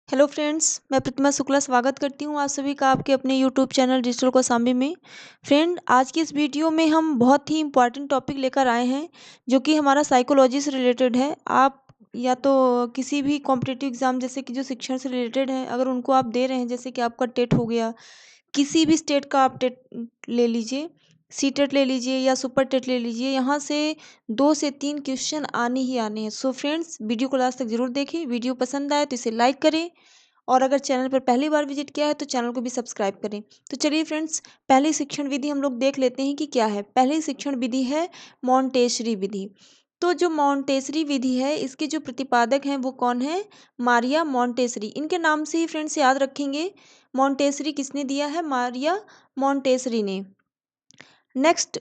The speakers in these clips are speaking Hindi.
हेलो फ्रेंड्स, मैं प्रतिमा शुक्ला स्वागत करती हूँ आप सभी का आपके अपने यूट्यूब चैनल डिजिटल कौशाम्बी में। फ्रेंड, आज की इस वीडियो में हम बहुत ही इम्पॉर्टेंट टॉपिक लेकर आए हैं जो कि हमारा साइकोलॉजी से रिलेटेड है। आप या तो किसी भी कॉम्पिटिटिव एग्जाम जैसे कि जो शिक्षण से रिलेटेड है, अगर उनको आप दे रहे हैं, जैसे कि आपका टेट हो गया, किसी भी स्टेट का आप टेट ले लीजिए, सी टेट ले लीजिए या सुपर टेट ले लीजिए, यहाँ से 2 से 3 क्वेश्चन आने ही आने हैं। सो फ्रेंड्स, वीडियो को लास्ट तक जरूर देखें। वीडियो पसंद आए तो इसे लाइक करें और अगर चैनल पर पहली बार विजिट किया है तो चैनल को भी सब्सक्राइब करें। तो चलिए फ्रेंड्स, पहली शिक्षण विधि हम लोग देख लेते हैं कि क्या है। पहली शिक्षण विधि है मॉन्टेसरी विधि। तो जो मॉन्टेसरी विधि है, इसके जो प्रतिपादक हैं वो कौन है? मारिया मॉन्टेसरी। इनके नाम से ही फ्रेंड्स याद रखेंगे। मॉन्टेसरी किसने दिया है? मारिया मॉन्टेसरी ने। नेक्स्ट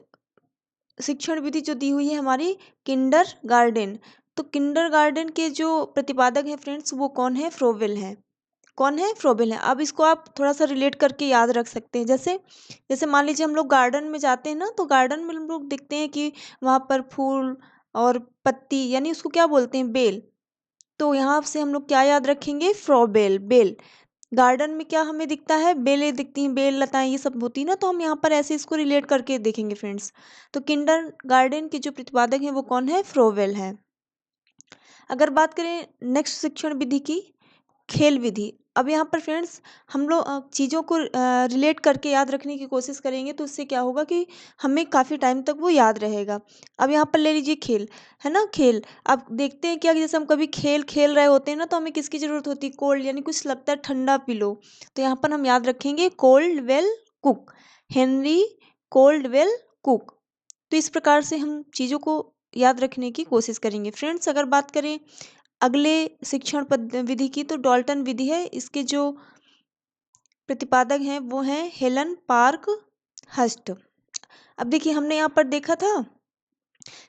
शिक्षण विधि जो दी हुई है हमारी, किंडर गार्डन। तो किंडर गार्डन के जो प्रतिपादक हैं फ्रेंड्स वो कौन है? फ्रोवेल है। कौन है? फ्रोबेल है। अब इसको आप थोड़ा सा रिलेट करके याद रख सकते हैं। जैसे जैसे मान लीजिए हम लोग गार्डन में जाते हैं ना, तो गार्डन में हम लोग देखते हैं कि वहाँ पर फूल और पत्ती, यानी उसको क्या बोलते हैं? बेल। तो यहाँ से हम लोग क्या याद रखेंगे? Froebel, bell. गार्डन में क्या हमें दिखता है? बेलें दिखती हैं, बेल लताएं ये सब होती है ना, तो हम यहाँ पर ऐसे इसको रिलेट करके देखेंगे फ्रेंड्स। तो किंडर गार्डन के जो प्रतिपादक हैं वो कौन है? फ्रोवेल है। अगर बात करें नेक्स्ट शिक्षण विधि की, खेल विधि। अब यहाँ पर फ्रेंड्स हम लोग चीज़ों को रिलेट करके याद रखने की कोशिश करेंगे, तो इससे क्या होगा कि हमें काफ़ी टाइम तक वो याद रहेगा। अब यहाँ पर ले लीजिए खेल, है ना? खेल, अब देखते हैं क्या कि जैसे हम कभी खेल खेल रहे होते हैं ना, तो हमें किसकी ज़रूरत होती है? कोल्ड, यानी कुछ लगता है ठंडा पी लो। तो यहाँ पर हम याद रखेंगे cold well cook, Henry cold well cook. तो इस प्रकार से हम चीज़ों को याद रखने की कोशिश करेंगे फ्रेंड्स। अगर बात करें अगले शिक्षण विधि की, तो डॉल्टन विधि है। इसके जो प्रतिपादक हैं वो हैं हेलन पार्क हस्ट। अब देखिए, हमने यहाँ पर देखा था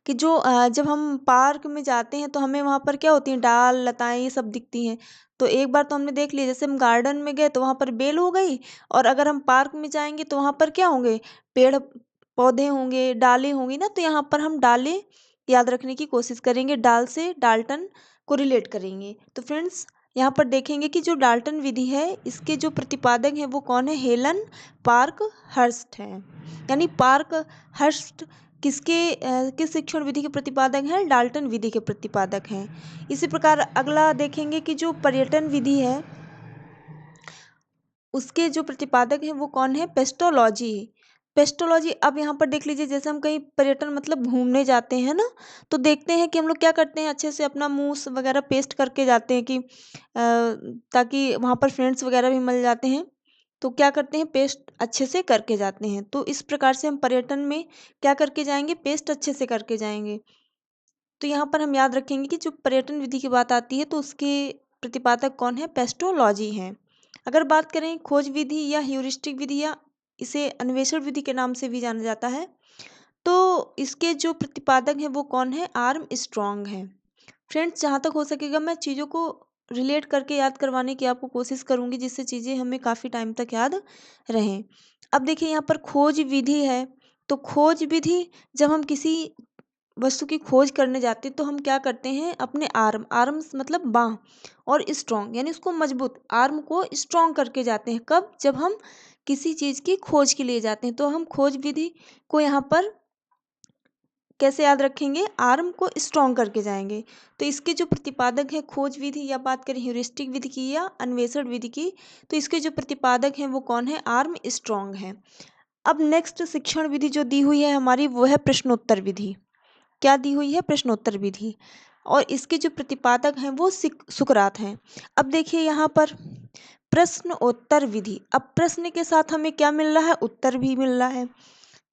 कि जो जब हम पार्क में जाते हैं तो हमें वहाँ पर क्या होती हैं? डाल लताएं ये सब दिखती हैं। तो एक बार तो हमने देख लिया, जैसे हम गार्डन में गए तो वहाँ पर बेल हो गई, और अगर हम पार्क में जाएंगे तो वहाँ पर क्या होंगे? पेड़ पौधे होंगे, डालें होंगी ना। तो यहाँ पर हम डालें याद रखने की कोशिश करेंगे, डाल से डाल्टन को रिलेट करेंगे। तो फ्रेंड्स, यहाँ पर देखेंगे कि जो डाल्टन विधि है, इसके जो प्रतिपादक हैं वो कौन है? हेलन पार्क हर्स्ट हैं। यानी पार्क हर्स्ट किस शिक्षण विधि के प्रतिपादक हैं? डाल्टन विधि के प्रतिपादक हैं। इसी प्रकार अगला देखेंगे कि जो पर्यटन विधि है, उसके जो प्रतिपादक हैं वो कौन है? पेस्टोलॉजी। पेस्टोलॉजी, अब यहाँ पर देख लीजिए, जैसे हम कहीं पर्यटन मतलब घूमने जाते हैं ना, तो देखते हैं कि हम लोग क्या करते हैं? अच्छे से अपना मुंह वगैरह पेस्ट करके जाते हैं कि ताकि वहाँ पर फ्रेंड्स वगैरह भी मिल जाते हैं। तो क्या करते हैं? पेस्ट अच्छे से करके जाते हैं। तो इस प्रकार से हम पर्यटन में क्या करके जाएंगे? पेस्ट अच्छे से करके जाएंगे। तो यहाँ पर हम याद रखेंगे कि जो पर्यटन विधि की बात आती है तो उसके प्रतिपादक कौन है? पेस्टोलॉजी हैं। अगर बात करें खोज विधि या ह्यूरिस्टिक विधि, या इसे अन्वेषण विधि के नाम से भी जाना जाता है, तो इसके जो प्रतिपादक हैं वो कौन है? आर्म स्ट्रॉन्ग हैं। फ्रेंड्स, जहाँ तक हो सकेगा मैं चीज़ों को रिलेट करके याद करवाने की आपको कोशिश करूँगी, जिससे चीज़ें हमें काफ़ी टाइम तक याद रहें। अब देखिए, यहाँ पर खोज विधि है। तो खोज विधि, जब हम किसी वस्तु की खोज करने जाते हैं तो हम क्या करते हैं? अपने आर्म्स मतलब बाँह, और स्ट्रॉन्ग यानी उसको मजबूत, आर्म को स्ट्रॉन्ग करके जाते हैं। कब? जब हम किसी चीज़ की खोज के लिए जाते हैं। तो हम खोज विधि को यहाँ पर कैसे याद रखेंगे? आर्म को स्ट्रॉन्ग करके जाएंगे। तो इसके जो प्रतिपादक है खोज विधि, या बात करें ह्यूरिस्टिक विधि की या अन्वेषण विधि की, तो इसके जो प्रतिपादक हैं वो कौन है? आर्म स्ट्रॉन्ग है। अब नेक्स्ट शिक्षण विधि जो दी हुई है हमारी, वो है प्रश्नोत्तर विधि। क्या दी हुई है? प्रश्नोत्तर विधि। और इसके जो प्रतिपादक हैं वो सुकरात हैं। अब देखिए यहाँ पर प्रश्नोत्तर विधि, अब प्रश्न के साथ हमें क्या मिल रहा है? उत्तर भी मिल रहा है।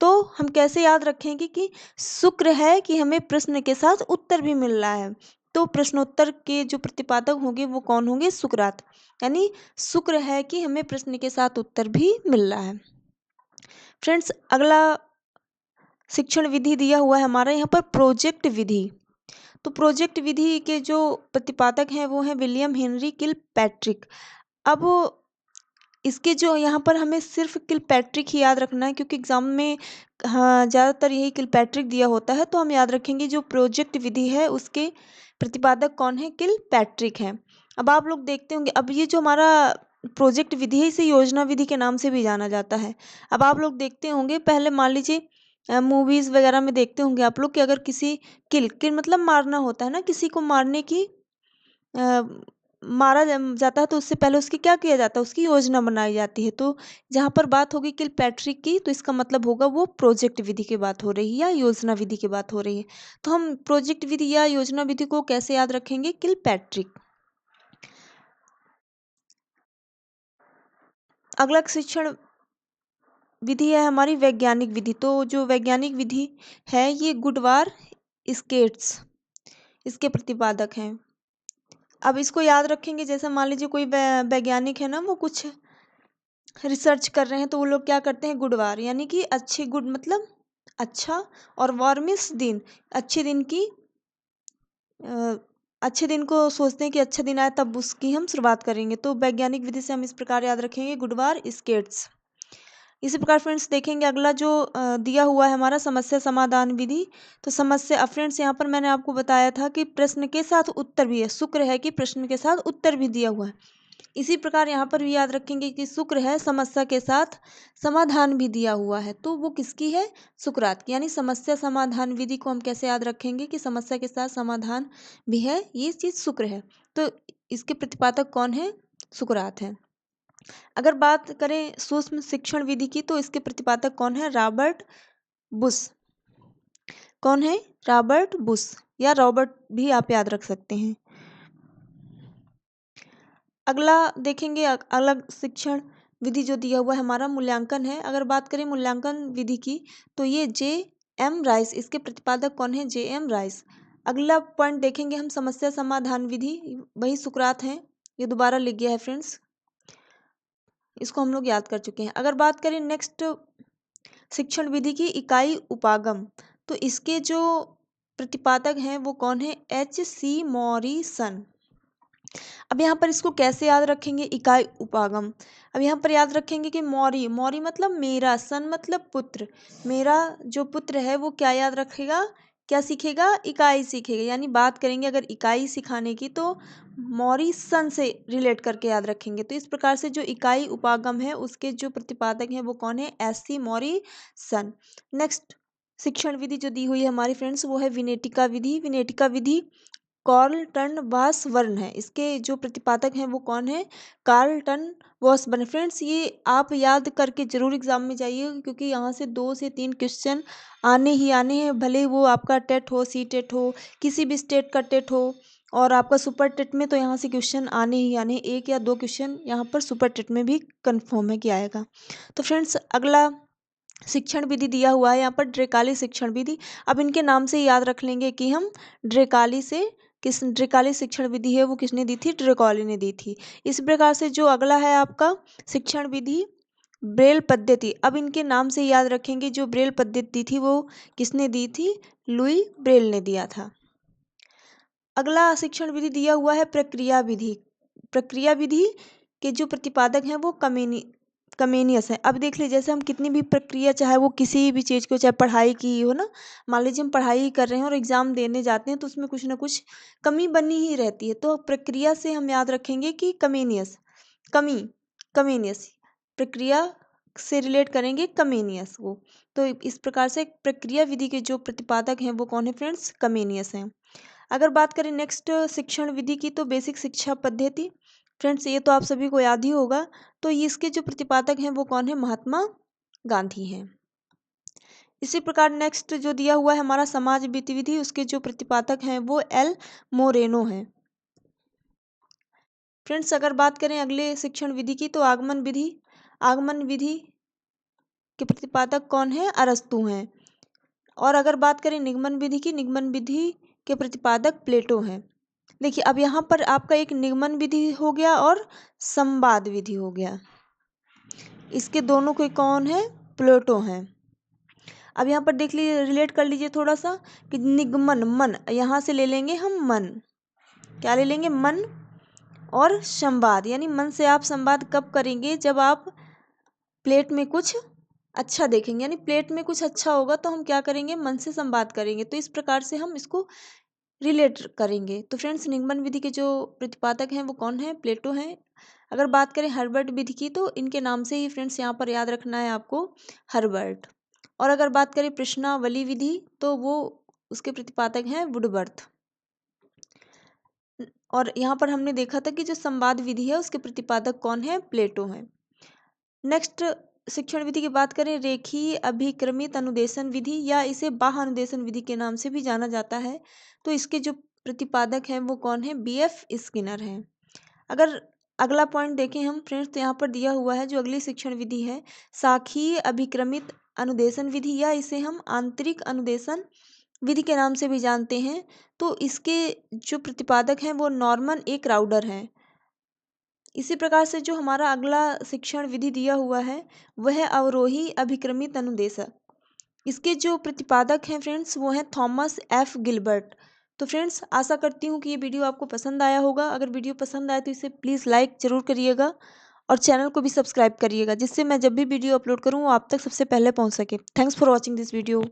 तो हम कैसे याद रखेंगे कि शुक्र है कि हमें प्रश्न के साथ उत्तर भी मिल रहा है। तो प्रश्नोत्तर के जो प्रतिपादक होंगे वो कौन होंगे? सुकरात। यानी शुक्र है कि हमें प्रश्न के साथ उत्तर भी मिल रहा है। फ्रेंड्स, अगला शिक्षण विधि दिया हुआ है हमारा यहाँ पर प्रोजेक्ट विधि। तो प्रोजेक्ट विधि के जो प्रतिपादक हैं वो हैं विलियम हेनरी किलपैट्रिक। अब इसके जो यहाँ पर हमें सिर्फ किलपैट्रिक ही याद रखना है, क्योंकि एग्जाम में हाँ ज़्यादातर यही किलपैट्रिक दिया होता है। तो हम याद रखेंगे जो प्रोजेक्ट विधि है उसके प्रतिपादक कौन है? किलपैट्रिक हैं। अब आप लोग देखते होंगे, अब ये जो हमारा प्रोजेक्ट विधि है इसे योजना विधि के नाम से भी जाना जाता है। अब आप लोग देखते होंगे, पहले मान लीजिए मूवीज़ वगैरह में देखते होंगे आप लोग कि अगर किसी किल किल मतलब मारना होता है ना, किसी को मारने की अ, मारा जाता है तो उससे पहले उसकी क्या किया जाता है, उसकी योजना बनाई जाती है। तो जहाँ पर बात होगी किल पैट्रिक की, तो इसका मतलब होगा वो प्रोजेक्ट विधि की बात हो रही है या योजना विधि की बात हो रही है। तो हम प्रोजेक्ट विधि या योजना विधि को कैसे याद रखेंगे, किल पैट्रिक। अगला शिक्षण विधि है हमारी वैज्ञानिक विधि। तो जो वैज्ञानिक विधि है ये गुडवार स्केट्स इसके प्रतिपादक हैं। अब इसको याद रखेंगे, जैसे मान लीजिए कोई वैज्ञानिक है ना, वो कुछ रिसर्च कर रहे हैं तो वो लोग क्या करते हैं, गुडवार यानी कि अच्छी, गुड मतलब अच्छा, और वार मीन्स दिन, अच्छे दिन की अ, अच्छे दिन को सोचते हैं कि अच्छा दिन आए तब उसकी हम शुरुआत करेंगे। तो वैज्ञानिक विधि से हम इस प्रकार याद रखेंगे, गुडवार स्केट्स। इसी प्रकार फ्रेंड्स देखेंगे अगला जो दिया हुआ है हमारा समस्या समाधान विधि। तो समस्या, फ्रेंड्स यहाँ पर मैंने आपको बताया था कि प्रश्न के साथ उत्तर भी है, शुक्र है कि प्रश्न के साथ उत्तर भी दिया हुआ है। इसी प्रकार यहाँ पर भी याद रखेंगे कि शुक्र है, समस्या के साथ समाधान भी दिया हुआ है। तो वो किसकी है, सुकरात की। यानी समस्या समाधान विधि को हम कैसे याद रखेंगे कि समस्या के साथ समाधान भी है, ये चीज़ शुक्र है। तो इसके प्रतिपादक कौन है, सुकरात है। अगर बात करें सूक्ष्म शिक्षण विधि की, तो इसके प्रतिपादक कौन है, रॉबर्ट बुश। कौन है, रॉबर्ट बुश, या रॉबर्ट भी आप याद रख सकते हैं। अगला देखेंगे अलग शिक्षण विधि जो दिया हुआ है हमारा मूल्यांकन है। अगर बात करें मूल्यांकन विधि की, तो ये जे.एम. राइस, इसके प्रतिपादक कौन है, जे.एम. राइस। अगला पॉइंट देखेंगे हम समस्या समाधान विधि, वही सुकरात हैं, ये दोबारा लिख गया है फ्रेंड्स, इसको हम लोग याद कर चुके हैं। अगर बात करें नेक्स्ट शिक्षण विधि की, इकाई उपागम, तो इसके जो प्रतिपादक हैं वो कौन है, H.C. मॉरिसन। अब यहाँ पर इसको कैसे याद रखेंगे, इकाई उपागम। अब यहाँ पर याद रखेंगे कि मौरी, मौरी मतलब मेरा, सन मतलब पुत्र, मेरा जो पुत्र है वो क्या याद रखेगा, क्या सीखेगा, इकाई सीखेगा। यानी बात करेंगे अगर इकाई सिखाने की तो मौरी सन से रिलेट करके याद रखेंगे। तो इस प्रकार से जो इकाई उपागम है उसके जो प्रतिपादक हैं वो कौन है, एस.सी. मौरी सन। नेक्स्ट शिक्षण विधि जो दी हुई है हमारी फ्रेंड्स वो है विनेटिका विधि। विनेटिका विधि कार्लटन वासबर्न है, इसके जो प्रतिपादक हैं वो कौन है, कार्लटन वासबर्न। फ्रेंड्स ये आप याद करके जरूर एग्जाम में जाइए, क्योंकि यहाँ से 2 से 3 क्वेश्चन आने ही आने हैं, भले वो आपका टेट हो, सी टेट हो, किसी भी स्टेट का टेट हो, और आपका सुपर टेट में तो यहाँ से क्वेश्चन आने ही आने, 1 या 2 क्वेश्चन यहाँ पर सुपर टेट में भी कन्फर्म है कि आएगा। तो फ्रेंड्स अगला शिक्षण विधि दिया हुआ है यहाँ पर ड्रेकाली शिक्षण विधि। अब इनके नाम से याद रख लेंगे कि हम ड्रेकाली से, किस ड्रेकाली शिक्षण विधि है वो किसने दी थी, ड्रेकाली ने दी थी। इस प्रकार से जो अगला है आपका शिक्षण विधि ब्रेल पद्धति। अब इनके नाम से याद रखेंगे, जो ब्रेल पद्धति थी वो किसने दी थी, लुई ब्रेल ने दिया था। अगला शिक्षण विधि दिया हुआ है प्रक्रिया विधि। प्रक्रिया विधि के जो प्रतिपादक हैं वो कमेनियस है। अब देख लीजिए, जैसे हम कितनी भी प्रक्रिया, चाहे वो किसी भी चीज़ को, चाहे पढ़ाई की हो ना, मान लीजिए हम पढ़ाई ही कर रहे हैं और एग्ज़ाम देने जाते हैं तो उसमें कुछ ना कुछ कमी बनी ही रहती है। तो प्रक्रिया से हम याद रखेंगे कि कमेनियस, कमी, कमेनियस, प्रक्रिया से रिलेट करेंगे कमेनियस को। तो इस प्रकार से प्रक्रिया विधि के जो प्रतिपादक हैं वो कौन है फ्रेंड्स, कमेनियस हैं। अगर बात करें नेक्स्ट शिक्षण विधि की, तो बेसिक शिक्षा पद्धति। फ्रेंड्स ये तो आप सभी को याद ही होगा। तो ये इसके जो प्रतिपादक हैं वो कौन है, महात्मा गांधी हैं। इसी प्रकार नेक्स्ट जो दिया हुआ है हमारा समाज गतिविधि, उसके जो प्रतिपादक हैं वो एल मोरेनो हैं। फ्रेंड्स अगर बात करें अगले शिक्षण विधि की, तो आगमन विधि। आगमन विधि के प्रतिपादक कौन है, अरस्तु हैं। और अगर बात करें निगमन विधि की, निगमन विधि के प्रतिपादक प्लेटो हैं। देखिए अब यहाँ पर आपका एक निगमन विधि हो गया और संवाद विधि हो गया, इसके दोनों के कौन है, प्लेटो हैं। अब यहाँ पर देख लीजिए, रिलेट कर लीजिए थोड़ा सा कि निगमन, मन, यहाँ से ले लेंगे हम मन, क्या ले लेंगे, मन, और संवाद, यानी मन से आप संवाद कब करेंगे, जब आप प्लेट में कुछ अच्छा देखेंगे, यानी प्लेट में कुछ अच्छा होगा तो हम क्या करेंगे, मन से संवाद करेंगे। तो इस प्रकार से हम इसको रिलेट करेंगे। तो फ्रेंड्स निगमन विधि के जो प्रतिपादक हैं वो कौन है? प्लेटो हैं। अगर बात करें हर्बर्ट विधि की तो इनके नाम से ही फ्रेंड्स यहाँ पर याद रखना है आपको, हर्बर्ट। और अगर बात करें प्रश्नावली विधि तो वो उसके प्रतिपादक हैं वुडवर्थ। और यहाँ पर हमने देखा था कि जो संवाद विधि है उसके प्रतिपादक कौन है? प्लेटो हैं। नेक्स्ट शिक्षण विधि की बात करें, रेखीय अभिक्रमित अनुदेशन विधि या इसे बाह्य अनुदेशन विधि के नाम से भी जाना जाता है। तो इसके जो प्रतिपादक हैं वो कौन है? बीएफ स्किनर हैं। अगर अगला पॉइंट देखें हम फ्रेंड्स तो यहाँ पर दिया हुआ है जो अगली शिक्षण विधि है, शाखीय अभिक्रमित अनुदेशन विधि या इसे हम आंतरिक अनुदेशन विधि के नाम से भी जानते हैं। तो इसके जो प्रतिपादक हैं वो नॉर्मन ए क्राउडर हैं। इसी प्रकार से जो हमारा अगला शिक्षण विधि दिया हुआ है वह है अवरोही अभिक्रमित अनुदेशक। इसके जो प्रतिपादक हैं फ्रेंड्स वो हैं थॉमस एफ गिलबर्ट। तो फ्रेंड्स आशा करती हूँ कि ये वीडियो आपको पसंद आया होगा। अगर वीडियो पसंद आए तो इसे प्लीज़ लाइक ज़रूर करिएगा और चैनल को भी सब्सक्राइब करिएगा, जिससे मैं जब भी वीडियो अपलोड करूँ वो आप तक सबसे पहले पहुँच सके। Thanks for watching this video.